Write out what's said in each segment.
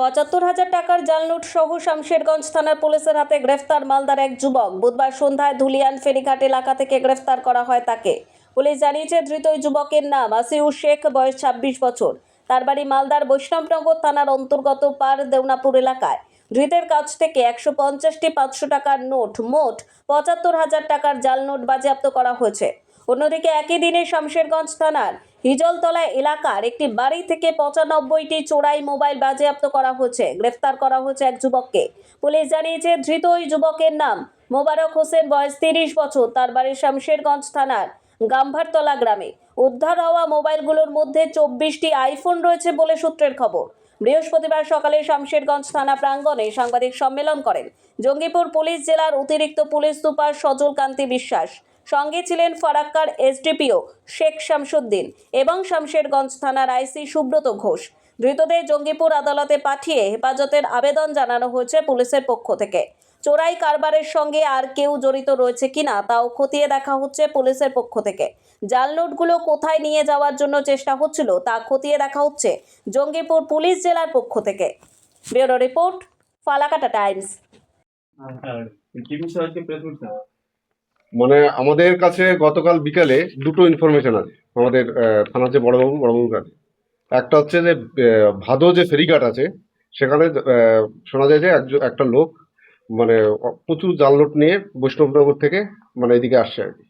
৭৫,০০০ টাকার জাল নোট সহ শামশেরগঞ্জ থানার পুলিশের হাতে গ্রেফতার মালদার এক যুবক। বুধবার সন্ধ্যায় ধুলিয়ান ফেরিঘাট এলাকা থেকে গ্রেফতার করা হয় তাকে। পুলিশ জানিয়েছে ধৃত ওই যুবকের নাম আসিউর শেখ, বয়স ২৬ বছর। তার বাড়ি মালদার বৈষ্ণবনগর থানার অন্তর্গত পার দেওনাপুর এলাকায়। ধৃতের কাছ থেকে ১৫০টি ৫০০ টাকার নোট, মোট ৭৫,০০০ টাকার জাল নোট বাজেয়াপ্ত করা হয়েছে। অন্যদিকে একই দিনে শামশেরগঞ্জ থানার হিজলতলা এলাকার একটি বাড়ি থেকে ৯৫টি চোরাই মোবাইল বাজেয়াপ্ত করা হয়েছে। গ্রেফতার করা হয়েছে এক যুবককে। পুলিশ জানিয়েছে ধৃত ওই যুবকের নাম মোবারক হোসেন, বয়স ৩০ বছর। তার বাড়ি শামশেরগঞ্জ থানার গাম্ভারতলা গ্রামে। উদ্ধার হওয়া মোবাইলগুলোর মধ্যে ২৪টি আইফোন রয়েছে বলে সূত্রের খবর। বৃহস্পতিবার সকালে শামশেরগঞ্জ থানা প্রাঙ্গণে সাংবাদিক সম্মেলন করেন জঙ্গিপুর পুলিশ জেলার অতিরিক্ত পুলিশ সুপার সজল কান্তি বিশ্বাস। সঙ্গে ছিলেন ফারাক্কার এসডিপিও শেখ শামসুদ্দিন এবং শামশেরগঞ্জ থানার আইসি সুব্রত ঘোষ। ধৃতদের জঙ্গিপুর আদালতে পাঠিয়ে হেফাজতের আবেদন জানানো হয়েছে পুলিশের পক্ষ থেকে। চোরাই কারবারের সঙ্গে আর কেউ জড়িত রয়েছে কিনা তাও খতিয়ে দেখা হচ্ছে পুলিশের পক্ষ থেকে। জাল নোটগুলো কোথায় নিয়ে যাওয়ার জন্য চেষ্টা হচ্ছিল তা খতিয়ে দেখা হচ্ছে জঙ্গিপুর পুলিশ জেলার পক্ষ থেকে। Bureau report, Falakata Times. মানে আমাদের কাছে গতকাল বিকালে দুটো ইনফরমেশন আছে আমাদের থানার যে বড়বাবুর কাছে। একটা হচ্ছে যে ভাদো যে ফেরিঘাট আছে সেখানে শোনা যায় যে একটা লোক মানে প্রচুর জাল নোট নিয়ে বৈষ্ণবনগর থেকে মানে এদিকে আসছে আর কি।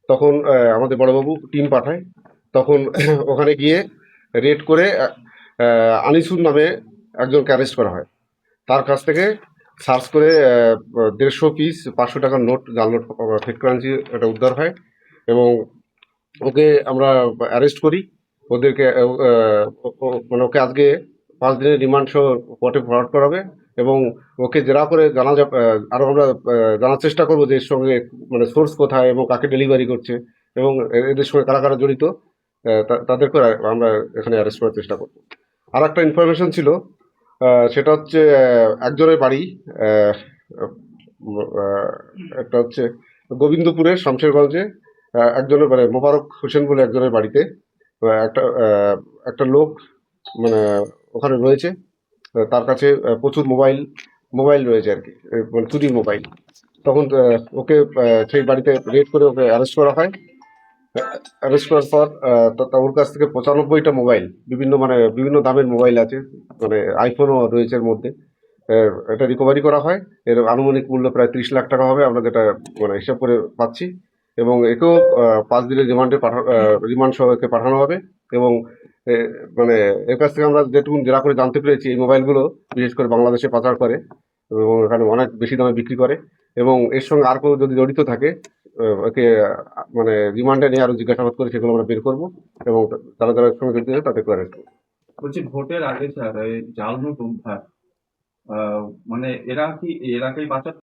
তখন আমাদের বড়বাবু টিম পাঠায়। তখন ওখানে গিয়ে রেড করে আনিসুর নামে একজনকে অ্যারেস্ট করা হয়। তার কাছ থেকে সার্চ করে ১৫০ পিস ৫০০ টাকার নোট, জাল নোট, ফেক কারেন্সি এটা উদ্ধার হয় এবং ওকে আমরা অ্যারেস্ট করি। ওদেরকে মানে ওকে আজকে ৫ দিনের রিমান্ড সহ কোর্টে ফরওয়ার্ড করা হবে এবং ওকে জেরা করে জানা যাবে। আরও আমরা জানার চেষ্টা করবো যে এর সঙ্গে মানে সোর্স কোথায় এবং কাকে ডেলিভারি করছে এবং এদের সঙ্গে কারা কারা জড়িত, তাদেরকে আমরা এখানে অ্যারেস্ট করার চেষ্টা করবো। আর একটা ইনফরমেশন ছিল, সেটা হচ্ছে একজনের বাড়ি একটা হচ্ছে গোবিন্দপুরের শামশেরগঞ্জে একজনের মানে মোবারক হোসেন বলে একজনের বাড়িতে একটা লোক মানে ওখানে রয়েছে। তার কাছে প্রচুর মোবাইল রয়েছে আর কি, মানে চুরির মোবাইল। তখন ওকে সেই বাড়িতে রেড করে ওকে অ্যারেস্ট করা হয়। অ্যারেস্ট করার পর ওর কাছ থেকে ৯৫টা মোবাইল, বিভিন্ন দামের মোবাইল আছে, মানে আইফোনও রয়েছে এর মধ্যে। এটা রিকভারি করা হয়। এর আনুমানিক মূল্য প্রায় ৩০ লাখ টাকা হবে, আমরা যেটা মানে হিসাব করে পাচ্ছি। এবং একেও ৫ দিনের রিমান্ড সহ একে পাঠানো হবে এবং মানে এর কাছ থেকে আমরা যেটুকু জেরা করে জানতে পেরেছি, এই মোবাইলগুলো বিশেষ করে বাংলাদেশে পাচার করে এবং এখানে অনেক বেশি দামে বিক্রি করে এবং এর সঙ্গে আর কেউ যদি জড়িত থাকে ওকে মানে রিমান্ডে নিয়ে আরো জিজ্ঞাসাবাদ করে সেগুলো আমরা বের করবো এবং যারা যারা এর সঙ্গে জড়িত আছে তাদেরকে অ্যারেস্ট করবো। বলছি, ভোটের আগে স্যার এই জাল নোট উদ্ধার, মানে এরা কি পাচার